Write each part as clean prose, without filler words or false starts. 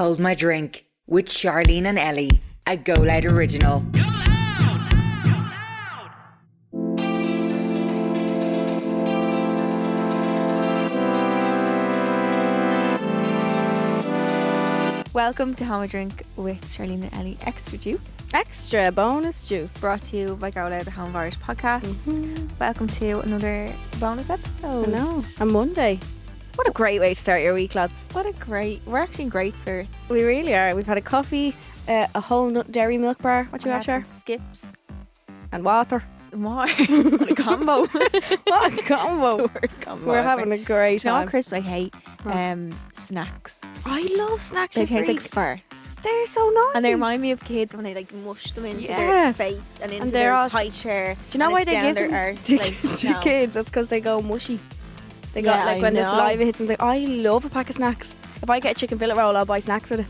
Hold My Drink with Charleen and Ellie, a GoLoud original. Welcome to Hold My Drink with Charleen and Ellie Extra Juice. Extra bonus juice. Brought to you by GoLoud, the Home of Irish podcast. Welcome to another bonus episode. I know. A Monday. What a great way to start your week, lads. We're actually in great spirits. We really are. We've had a coffee, a whole nut dairy milk bar. What do you have, Char? Skips. And water. More. What a combo. What a combo. The worst combo We're ever. having a great You know what time. crisps I hate? Snacks. I love snacks. They taste like farts. They're so nice. And they remind me of kids when they like mush them into Yeah. their face and into they're their all- high chair. Do you know and why it's they down give their them arse, to, like, to no. kids? That's because they go mushy. They got Yeah, like I when the know. saliva hits them. Like, I love a pack of snacks. If I get a chicken fillet roll, I'll buy snacks with it.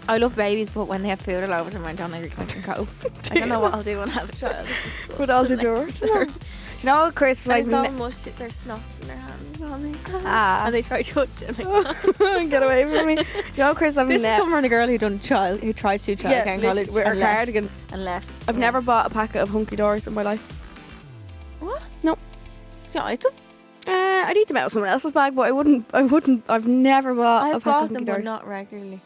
I love babies, but when they have food all over them, I don't think I can cope. I don't know what I'll do when I have a child. It's disgusting. With all the dirt. Do you know, Chris? Like, Like, it's all mushed, their snots in their hands on me. Ah. And they try to touch it. Like, get away from me. Do you know, Chris? this is coming from a girl who tried to do childcare in college with her and left. cardigan. And left. I've never bought a packet of hunky doors in my life. What? No. Do you like them? I'd eat them out of someone else's bag, but I wouldn't. I've never bought a I've packet of bought hunky them, but doors. not regularly.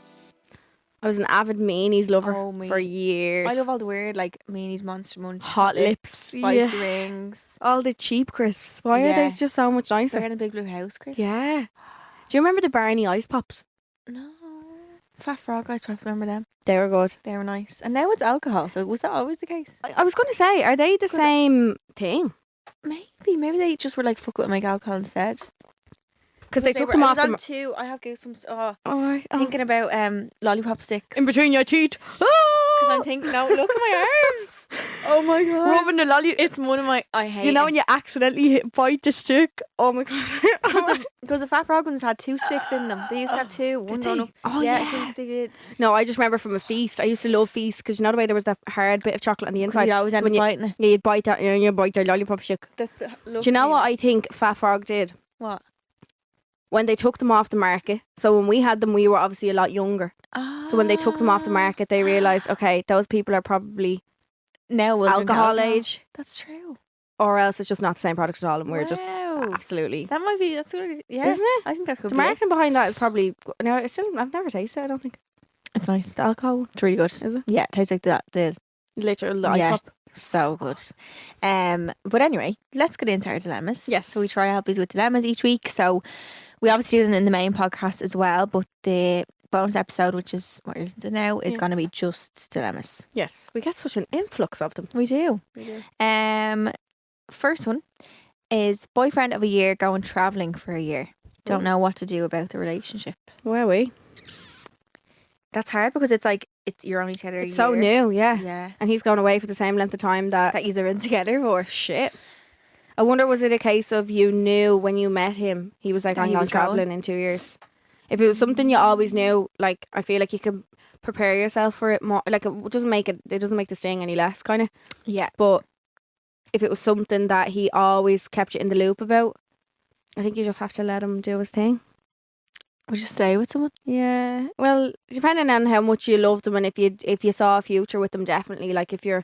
I was an avid meanies lover Oh, me. for years. I love all the weird, like, meanies, Monster Munch, Hot lips, spicy yeah. rings. all the cheap crisps. Why are Yeah. they just so much They're nicer? in a big blue house, Chris. Yeah. Do you remember the Barney ice pops? No. Fat Frog Ice Pops, remember them? They were good. They were nice. And now it's alcohol, so was that always the case? I was going to say, are they the same thing? Maybe they just were like, fuck it and make alcohol instead. Because they took them off the. two. I have goosebumps. Oh, Oh, thinking about lollipop sticks. in between your teeth. Because I'm thinking, no, look at my arms. Oh my god. Rubbing the lolly. It's one of my. I hate. You know it. when you accidentally bite the stick? Oh my god. Because the Fat Frog ones had 2 sticks in them. They used to have 2. One Did going they? up. Oh, yeah, I yeah. think they did. No, I just remember from a feast. I used to love feasts because you know the way there was that hard bit of chocolate on the inside. You always So end when up you, biting it. yeah, you'd bite that and you bite their lollipop stick. That's the Do you know what I think Fat Frog did? What? When they took them off the market. So when we had them, we were obviously a lot younger. So when they took them off the market, they realised, okay, those people are probably now we'll drink alcohol age, That's true. or else it's just not the same product at all, and we're just Wow. absolutely. That might be. That's good. Yeah, Isn't it? I think that could The be. It. marketing behind that is probably. No, I've never tasted it. I don't think It's nice. the alcohol It's really good. is it. Yeah, it tastes like that. The Literal ice Yeah. pop. So good. But anyway, let's get into our dilemmas. Yes. So we try help you with dilemmas each week. So we obviously do it in the main podcast as well, but the bonus episode, which is what you're listening to now, is going to be just dilemmas. Yes, we get such an influx of them. We do. First one is boyfriend of a year going travelling for a year. Don't know what to do about the relationship. Where are we? That's hard because it's like you're only together a It's year. so new, yeah. Yeah. And he's going away for the same length of time that That you're in together for. shit. I wonder, was it a case of you knew when you met him he was like, That I'm he going was going? travelling in 2 years? If it was something you always knew, like I feel like you can prepare yourself for it more. Like it doesn't make the sting any less, kind of. Yeah. But if it was something that he always kept you in the loop about, I think you just have to let him do his thing. Would you stay with someone? Yeah. Well, depending on how much you loved them and if you saw a future with them, definitely. Like if you're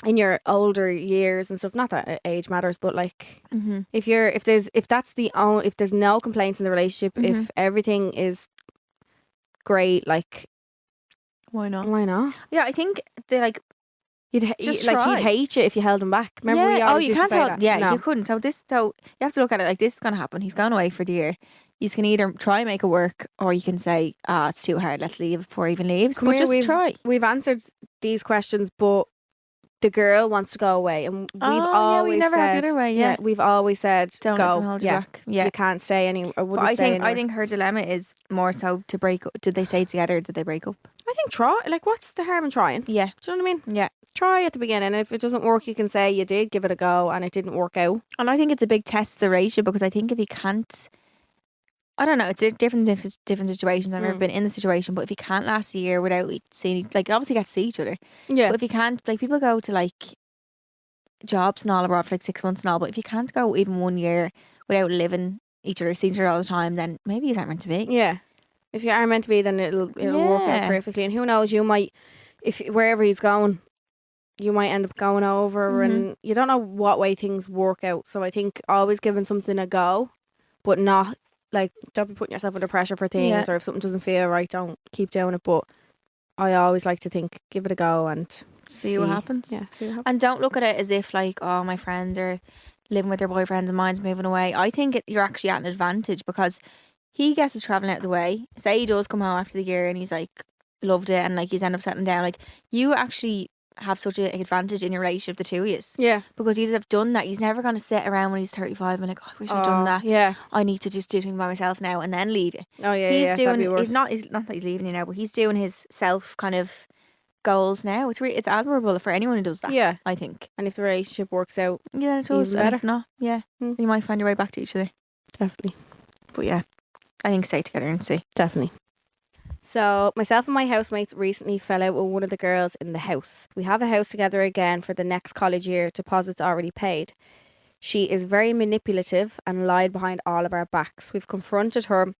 in your older years and stuff, not that age matters, but like Mm-hmm. if there's no complaints in the relationship, if everything is great, like Why not? why not? Yeah, I think they like. Just he'd try. hate you if you held him back. Remember, we yeah. always You used to can't say tell. that. Yeah, No. you couldn't. So you have to look at it like this is gonna happen. He's gone away for the year. You can either try and make it work, or you can say, it's too hard. Let's leave before he even leaves. Come But here, just try. We've answered these questions, but the girl wants to go away, and we've always we never said, had the other way. Yeah. we've always said, Don't go. let them hold you yeah, back. Yeah. you can't stay any. Or But wouldn't I stay think anywhere. I think her dilemma is more so to break up. Did they stay together or did they break up? I think try. Like, what's the harm in trying? Yeah. Do you know what I mean? Yeah. Try at the beginning, and if it doesn't work, you can say you did give it a go, and it didn't work out. And I think it's a big test of the relationship because I think if you can't, I don't know, it's different situations. I've never been in the situation, but if you can't last a year without seeing, like, obviously you get to see each other. Yeah. But if you can't, like, people go to like jobs and all abroad for like 6 months and all, but if you can't go even 1 year without living each other, seeing each other all the time, then maybe you aren't meant to be. Yeah. If you are meant to be, then it'll work out Yeah. perfectly. And who knows, you might, if wherever he's going, you might end up going over, and you don't know what way things work out. So I think always giving something a go, but not like, don't be putting yourself under pressure for things, Yeah. or if something doesn't feel right, don't keep doing it. But I always like to think, give it a go and See what happens. Yeah, see what happens. And don't look at it as if like, oh, my friends are living with their boyfriends and mine's moving away. I think you're actually at an advantage because he gets his travelling out of the way. Say he does come home after the year and he's like loved it and like he's ended up settling down. Like you actually have such an advantage in your relationship, the two of yous. Yeah. Because he's have done that. He's never going to sit around when he's 35 and like, oh, I wish I'd done that. Yeah. I need to just do things by myself now and then leave you. Oh yeah. He's yeah, that'd be doing. worse. He's not that he's leaving you now, but he's doing his self kind of goals now. It's admirable for anyone who does that. Yeah. I think. And if the relationship works out, Yeah, it does. Even And if better. not, yeah, you might find your way back to each other. definitely. But yeah, I think stay together and see. Definitely. So myself and my housemates recently fell out with one of the girls in the house. We have a house together again for the next college year, deposits already paid. She is very manipulative and lied behind all of our backs. We've confronted her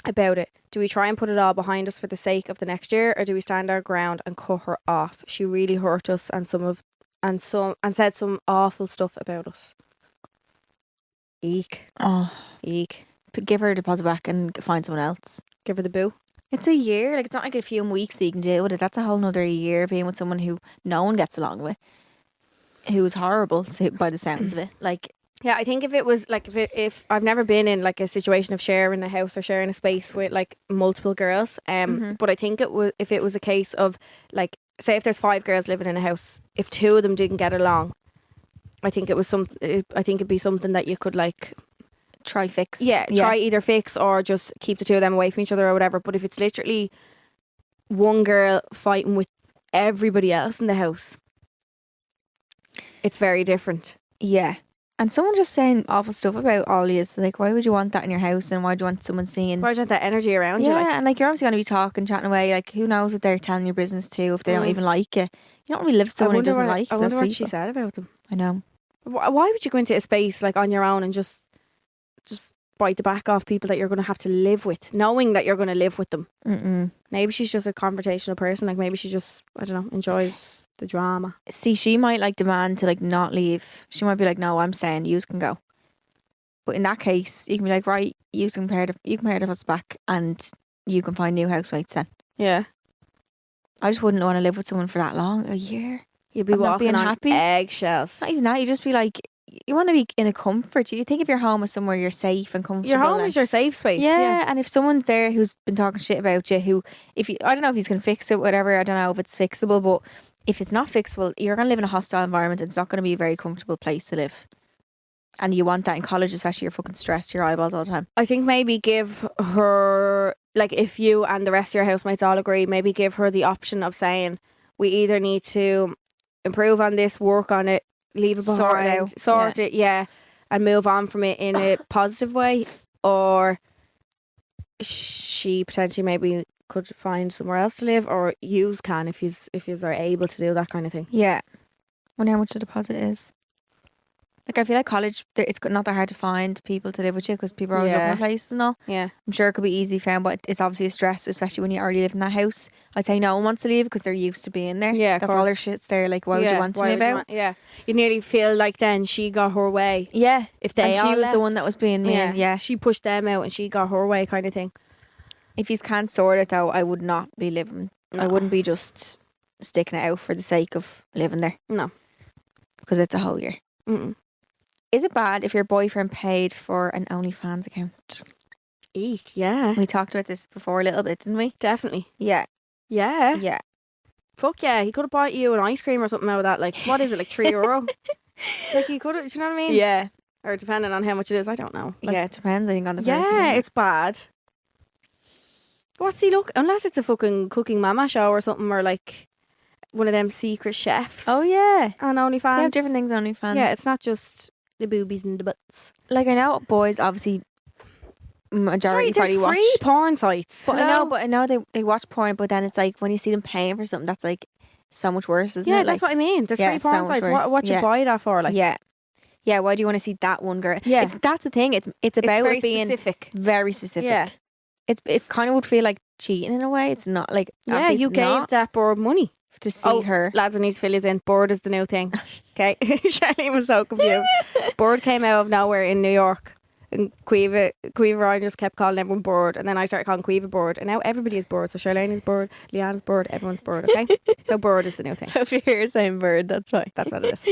about it. Do we try and put it all behind us for the sake of the next year, or do we stand our ground and cut her off? She really hurt us and said some awful stuff about us. Eek. Oh, Eek. give her a deposit back and find someone else. Give her the boo. It's a year. Like it's not like a few weeks that you can deal with it. That's a whole nother year being with someone who no one gets along with, who is horrible by the sounds of it. Like. Yeah, I think if it was like if I've never been in like a situation of sharing a house or sharing a space with like multiple girls, but I think if it was a case of like, say if there's 5 girls living in a house, if 2 of them didn't get along, I think it'd be something that you could like Try fix. try either fix or just keep the 2 of them away from each other or whatever. But if it's literally one girl fighting with everybody else in the house, it's very different. Yeah. And someone just saying awful stuff about all you. Like, why would you want that in your house, and why do you want someone seeing? Why do you want that energy around you? Yeah, Like, and like you're obviously going to be talking, chatting away. Like, who knows what they're telling your business to if they don't even like you. You don't really live with someone who doesn't like you. I wonder That's what she people. said about them. I know. Why would you go into a space like on your own and just bite the back off people that you're going to have to live with, knowing that you're going to live with them? Maybe she's just a confrontational person. Like maybe she just, I don't know, enjoys the drama. See, she might like demand to like not leave. She might be like, no, I'm staying. You can go. But in that case, you can be like, right, you can pair us back, and you can find new housemates then. Yeah. I just wouldn't want to live with someone for that long. A year. You'd be I'm not walking being on happy. eggshells. Not even that. You just be like, you want to be in a comfort. You think if your home is somewhere you're safe and comfortable. Your home and- is your safe space. Yeah, and if someone's there who's been talking shit about you, I don't know if he's going to fix it, whatever, I don't know if it's fixable, but if it's not fixable, you're going to live in a hostile environment. It's not going to be a very comfortable place to live. And you want that in college, especially. You're fucking stressed to your eyeballs all the time. I think maybe give her, like if you and the rest of your housemates all agree, maybe give her the option of saying, we either need to improve on this, work on it, leave it behind, sort it, and move on from it in a positive way, or she potentially maybe could find somewhere else to live, or yous can if yous are able to do that kind of thing. Yeah. Wonder how much the deposit is. Like, I feel like college, it's not that hard to find people to live with you because people are always looking Yeah. for places and all. Yeah. I'm sure it could be easy found, but it's obviously a stress, especially when you already live in that house. I'd say no one wants to leave because they're used to being there. Yeah, of that's all their course. shit's there. Like, why would you want to move out? You nearly feel like then she got her way. Yeah. If they And she all was the left. one that was being mean. Yeah. She pushed them out and she got her way, kind of thing. If you can't sort it though, I would not be living. I No. wouldn't be just sticking it out for the sake of living there. No. Because it's a whole year. Mm-mm. Is it bad if your boyfriend paid for an OnlyFans account? Eek, yeah. We talked about this before a little bit, didn't we? Definitely. Yeah. Yeah. Yeah. Fuck yeah. He could have bought you an ice cream or something out of that. Like, what is it, like €3? Like, he could have, do you know what I mean? Yeah. Or depending on how much it is, I don't know. Like, Yeah, it depends, I think, on the person. yeah, doesn't it? it's bad. What's he look? Unless it's a fucking cooking mama show or something, or like one of them secret chefs. Oh, yeah. On OnlyFans. They have different things on OnlyFans. Yeah, it's not just the boobies and the butts. like, I know boys obviously majority Sorry, there's probably watch. free porn sites. But Hello? I know they watch porn, but then it's like when you see them paying for something, that's like so much worse, isn't Yeah, it? that's Like, what I mean. There's yeah, free so porn much sites. worse. What you Yeah. buy that for? Like, yeah. Yeah, why do you want to see that one girl? Yeah. That's the thing. It's it's about very it being specific. very specific. Yeah. it kind of would feel like cheating in a way. It's not like Yeah, obviously you it's gave not that bird money. to see her. Lads, I need to fill you in. Bird is the new thing. Okay. Charlene was so confused. Bird came out of nowhere in New York. And Quiva Ryan just kept calling everyone Bird. And then I started calling Quiva Bird. And now everybody is Bird. So Charlene is Bird, Leanne's Bird, everyone's Bird, okay? So Bird is the new thing. So if you hear saying bird, that's why. That's what it is.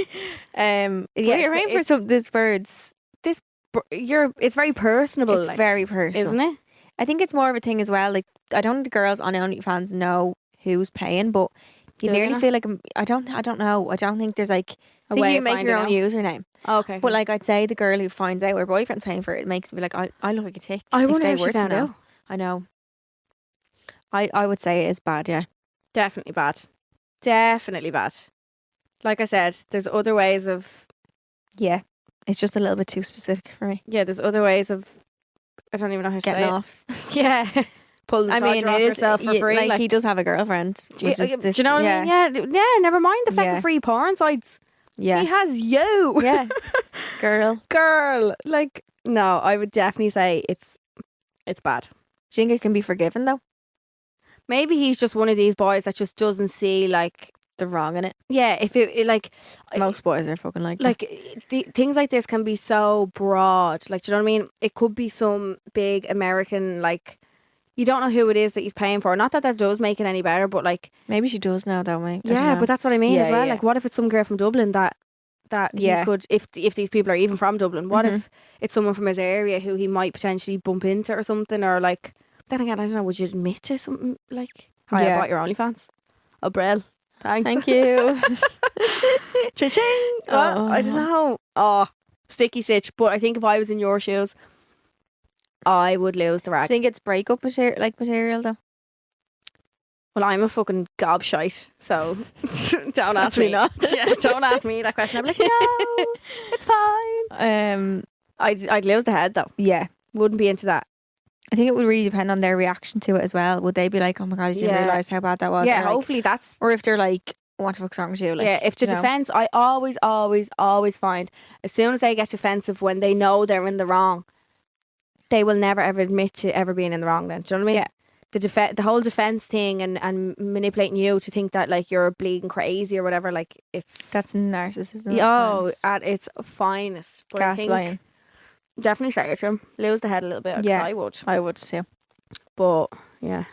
Yeah, Yeah, you're right for some these birds. It's very personable. It's like, very personal, isn't it? I think it's more of a thing as well. Like I don't think the girls on OnlyFans know who's paying, but you Do they nearly not? feel like I don't know. I don't think there's like I think way you of make your own finding username. Oh, okay. But like I'd say the girl who finds out her boyfriend's paying for it, it makes me like I look like a tick. I if wonder they how she were to found know. out. I know. I would say it is bad, yeah. Definitely bad. Definitely bad. Like I said, there's other ways of... Yeah. It's just a little bit too specific for me. Yeah, there's other ways of... I don't even know how to Getting say off. it. Yeah. Pulling the I mean, off it is yourself for free. like he does have a girlfriend. Which is do this, you know what I mean? Yeah, yeah. Never mind the fucking Yeah. free porn sites. Yeah. He has you. Yeah. Girl. Girl. Like, no, I would definitely say it's bad. Do you think it can be forgiven though? Maybe he's just one of these boys that just doesn't see, like... The wrong in it. Yeah, if it like... Most boys are fucking like that. Like, things like this can be so broad. Like, do you know what I mean? It could be some big American, like... You don't know who it is that he's paying for. Not that that does make it any better, but like... Maybe she does now though, mate. I don't Yeah, know. but that's what I mean Yeah, as well. yeah. Like, what if it's some girl from Dublin that Yeah. he could... If these people are even from Dublin, what Mhm. if it's someone from his area who he might potentially bump into or something? Or like... Then again, I don't know, would you admit to something like... Hi, I Yeah. bought your OnlyFans. Oh, Brel. Thanks. Thank you. Cha-ching. What? I don't know. Oh, sticky stitch. But I think if I was in your shoes, I would lose the Do you rag. think it's breakup material though? Well, I'm a fucking gobshite, so don't ask Probably me. not. Yeah, don't ask me that question. I'm like, no, it's fine. I'd lose the head though. Yeah. Wouldn't be into that. I think it would really depend on their reaction to it as well. Would they be like, "Oh my god, I didn't Yeah. realize how bad that was"? Yeah, or, like, hopefully that's... or if they're like, "What the fuck's wrong with you?" Like, yeah, if the you know? defence, I always find as soon as they get defensive when they know they're in the wrong, they will never ever admit to ever being in the wrong then. Do you know what I mean? Yeah. The whole defence thing and manipulating you to think that like you're bleeding crazy or whatever, like it's... That's narcissism. Oh, at its finest. But I think gaslighting. definitely say it to him. Lose the head a little bit. 'Cause Yeah. I would. I would too. But yeah.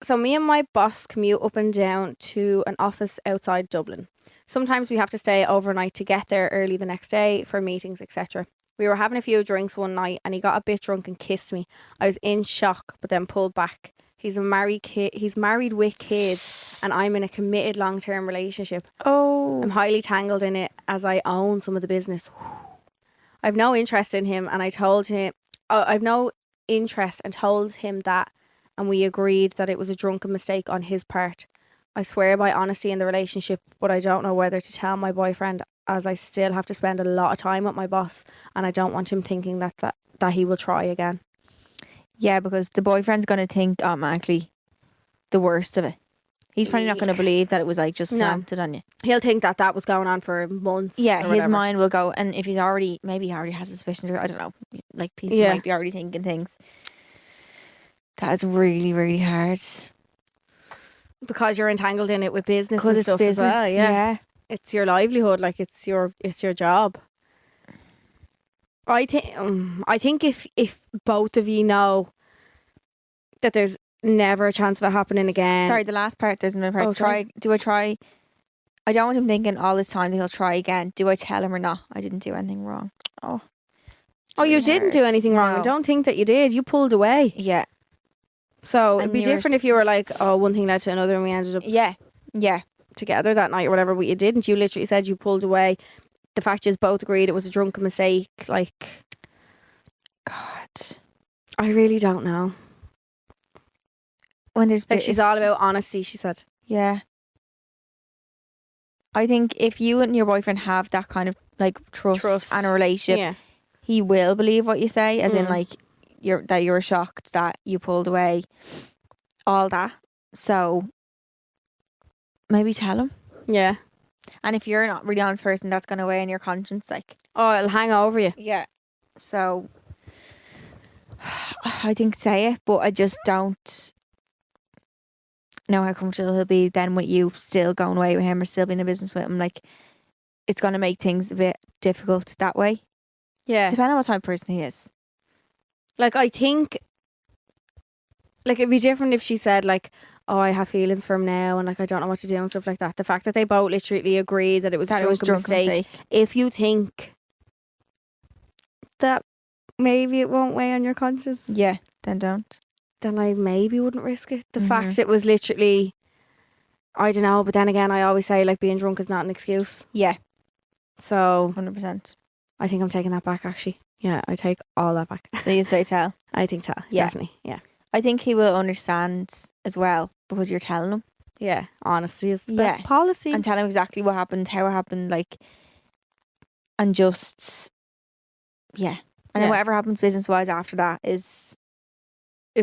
So me and my boss commute up and down to an office outside Dublin. Sometimes we have to stay overnight to get there early the next day for meetings, etc. We were having a few drinks one night and he got a bit drunk and kissed me. I was in shock but then pulled back. He's married with kids and I'm in a committed long-term relationship. Oh. I'm highly tangled in it as I own some of the business. I've no interest in him and I told him I've no interest and told him that, and we agreed that it was a drunken mistake on his part. I swear by honesty in the relationship, but I don't know whether to tell my boyfriend as I still have to spend a lot of time with my boss and I don't want him thinking that he will try again. Yeah, because the boyfriend's going to think automatically the worst of it. He's probably not going to believe that it was like just No. planted on you. He'll think that was going on for months. Yeah, or his whatever. mind will go, and if he's already, maybe he already has suspicions, or I don't know, like people Yeah. might be already thinking things. That is really, really hard. Because you're entangled in it with business Because and it's stuff business, as well. yeah. It's your livelihood, like it's your job. I think if both of you know that there's never a chance of it happening again. Sorry, the last part, there's another part. Oh, sorry. Do I try? I don't want him thinking all this time that he'll try again. Do I tell him or not? I didn't do anything wrong. Oh. It's Oh, you really didn't do hard. anything wrong. No. I don't think that you did. You pulled away. Yeah. So And it'd be you were- different if you were like, oh, one thing led to another and we ended up Yeah. Yeah. together that night or whatever, but you didn't. You literally said you pulled away. The fact is both agreed it was a drunken mistake. Like, God. I really don't know. When there's Like, she's all about honesty, she said. Yeah. I think if you and your boyfriend have that kind of like trust. And a relationship, Yeah. he will believe what you say, as in Mm. like you're shocked that you pulled away, all that. So maybe tell him. Yeah. And if you're not a really honest person, that's gonna weigh on your conscience, like. Oh, it'll hang over you. Yeah. So I think say it, but I just don't know how comfortable he'll be then with you still going away with him or still being in business with him. Like, it's going to make things a bit difficult that way. Yeah. Depending on what type of person he is. Like, I think, like, it'd be different if she said, like, oh, I have feelings for him now and, like, I don't know what to do and stuff like that. The fact that they both literally agreed that it was a drunken mistake. If you think that maybe it won't weigh on your conscience, Yeah, then don't. then I maybe wouldn't risk it. The fact it was literally, I don't know, but then again, I always say, like, being drunk is not an excuse. Yeah, So 100%. I think I'm taking that back, actually. Yeah, I take all that back. So you say tell. I think tell. Yeah. Definitely. Yeah. I think he will understand as well because you're telling him. Yeah. Honesty is the Yeah. best policy. And tell him exactly what happened, how it happened, like, and just, yeah. And then whatever happens business-wise after that is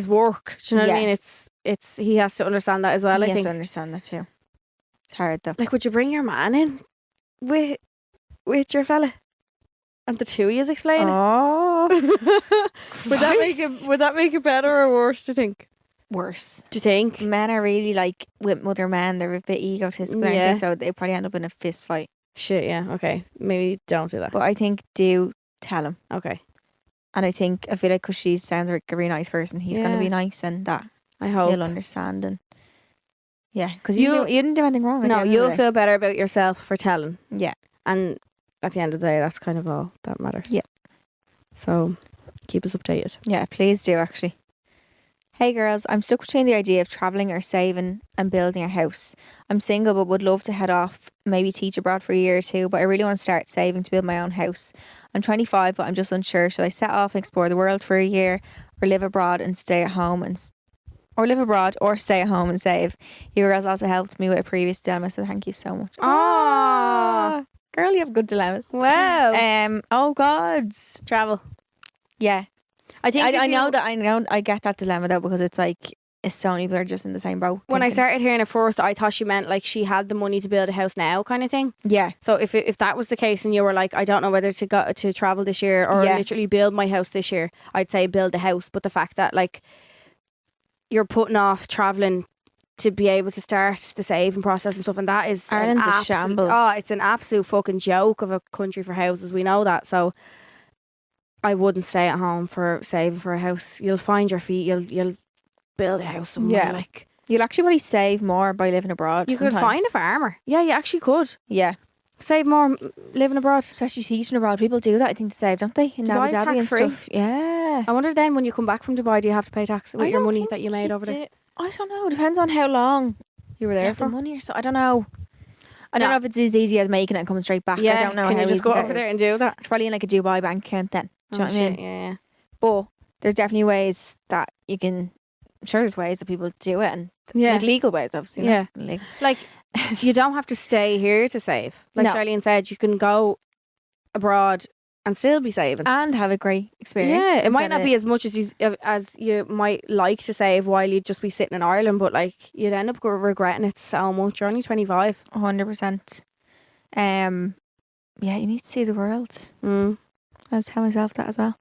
work. Do you know what I Yeah. mean? It's he has to understand that as well, he I has think. to understand that too. It's hard though. Like, would you bring your man in with your fella? And the two of yous explain Oh, it? Christ. Would that make it better or worse, do you think? worse. Do you think? Men are really like with other men. They're a bit egotistical, aren't Yeah. they? So they probably end up in a fist fight. Shit, yeah, okay. Maybe don't do that. But I think do tell him, Okay. and I feel like because she sounds like a really nice person, he's going to be Yeah. nice, and that I hope. he'll understand. And yeah, because you didn't do anything wrong. at the No, end of the you'll day. feel better about yourself for telling. Yeah. And at the end of the day, that's kind of all that matters. Yeah. So keep us updated. Yeah, please do actually. Hey girls, I'm stuck between the idea of travelling or saving and building a house. I'm single but would love to head off, maybe teach abroad for a year or two, but I really want to start saving to build my own house. I'm 25 but I'm just unsure. Should I set off and explore the world for a year or live abroad and stay at home or live abroad or stay at home and save? You girls also helped me with a previous dilemma, so thank you so much. Ah, Girl, you have good dilemmas. wow. Oh God. Travel. Yeah. I think I get that dilemma though, because it's like so many people are just in the same boat. when I thinking, started hearing it first, I thought she meant like she had the money to build a house now, kind of thing. yeah, So if that was the case, and you were like, I don't know whether to go to travel this year or Yeah. literally build my house this year, I'd say build a house. But the fact that like you're putting off traveling to be able to start the saving process and stuff, and that is Ireland's a shambles. Oh, it's an absolute fucking joke of a country for houses. We know that. So I wouldn't stay at home for saving for a house. You'll find your feet. You'll build a house somewhere. Yeah. Like you'll actually probably save more by living abroad. you could sometimes. find a farmer. Yeah, you actually could Yeah, save more living abroad. especially teaching abroad. People do that, I think, to save, don't they? In Abu Dubai's Dhabi and tax-free. stuff. Yeah, I wonder then when you come back from Dubai, do you have to pay tax with I your don't money think that you made you over there? do. I don't know. Depends on how long You were you there have the for. money or so. I don't know. I don't No. know if it's as easy as making it and coming straight back. Yeah, I don't know. can how you just easy go that over there is. and do that? It's probably in like a Dubai bank account then. Do you know what I mean? Yeah. But there's definitely ways that you can. I'm sure there's ways that people do it, and Yeah. like legal ways, obviously. Yeah. not illegal. Like, you don't have to stay here to save. Like No. Charleen said, you can go abroad and still be saving. And have a great experience. Yeah, it might instead not of- be as much as you might like to save while you'd just be sitting in Ireland, but like you'd end up regretting it so much. You're only 25. 100%. Yeah, you need to see the world. Mm. I was telling myself that as well.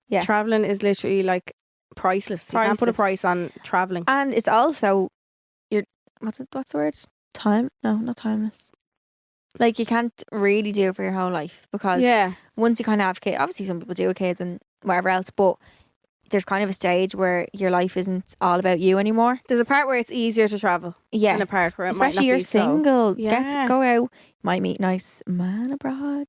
Yeah. Traveling is literally like priceless. You can't put a Priceless. price on traveling. And it's also what's the word? Time? No, not timeless. Like you can't really do it for your whole life, because Yeah, once you kind of have kids, obviously some people do with kids and whatever else, but there's kind of a stage where your life isn't all about you anymore. there's a part where it's easier to travel, Yeah. and a part where it might Especially not you're be so. single. Get Yeah. to go out. Might meet nice man abroad.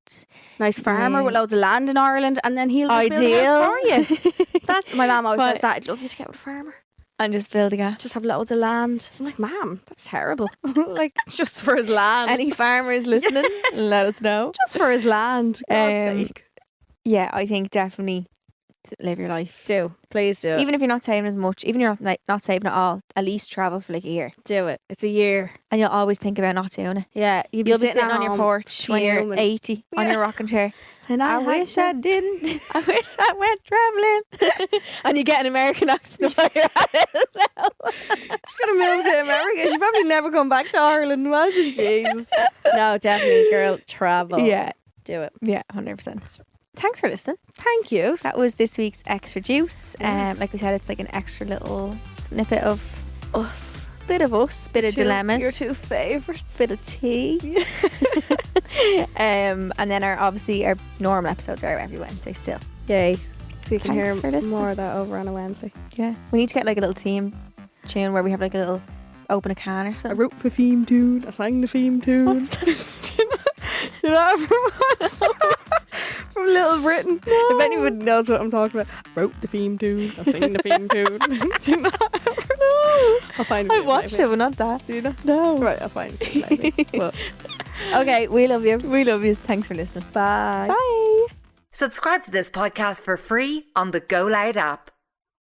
Nice farmer Yeah. with loads of land in Ireland, and then he'll just build a house for you. That's my mum always But- says that. I'd love you to get with a farmer. And just building a Just have loads of land. I'm like, ma'am, that's terrible. Like, just for his land. Any farmers listening, let us know. just for his land. God's sake. Yeah, I think definitely to live your life. Do. Please do. Even if you're not saving as much, even if you're not saving at all, at least travel for like a year. do it. It's a year. And you'll always think about not doing it. Yeah. You'll You'll be sitting at on your home porch when you're fuming. 80 on Yeah. your rocking chair. And I wish I didn't. I wish I went travelling. And you get an American accent while you're at it as well. She's going to move to America. She'll probably never come back to Ireland. Imagine, Jesus. No, definitely, girl. Travel. Yeah, Do it. yeah, 100%. thanks for listening. Thank you. That was this week's Extra Juice. Like we said, it's like an extra little snippet of us. Bit of us, bit of dilemmas. Your two favourites. Bit of tea. And then our normal episodes are every Wednesday still. Yay. So you can Thanks for hear listening. more of that over on a Wednesday. Yeah. We need to get like a little theme tune where we have like a little open a can or I something. wrote the theme tune. I sang the theme tune. You know, from Little Britain. No. If anyone knows what I'm talking about, I wrote the theme tune. I sang the theme tune. Do you know? No. I'll find it. I watched it, but not that. Do you know? No. Right, I'll find it. Well, okay, we love you. We love you. Thanks for listening. Bye. Bye. Subscribe to this podcast for free on the GoLoud app.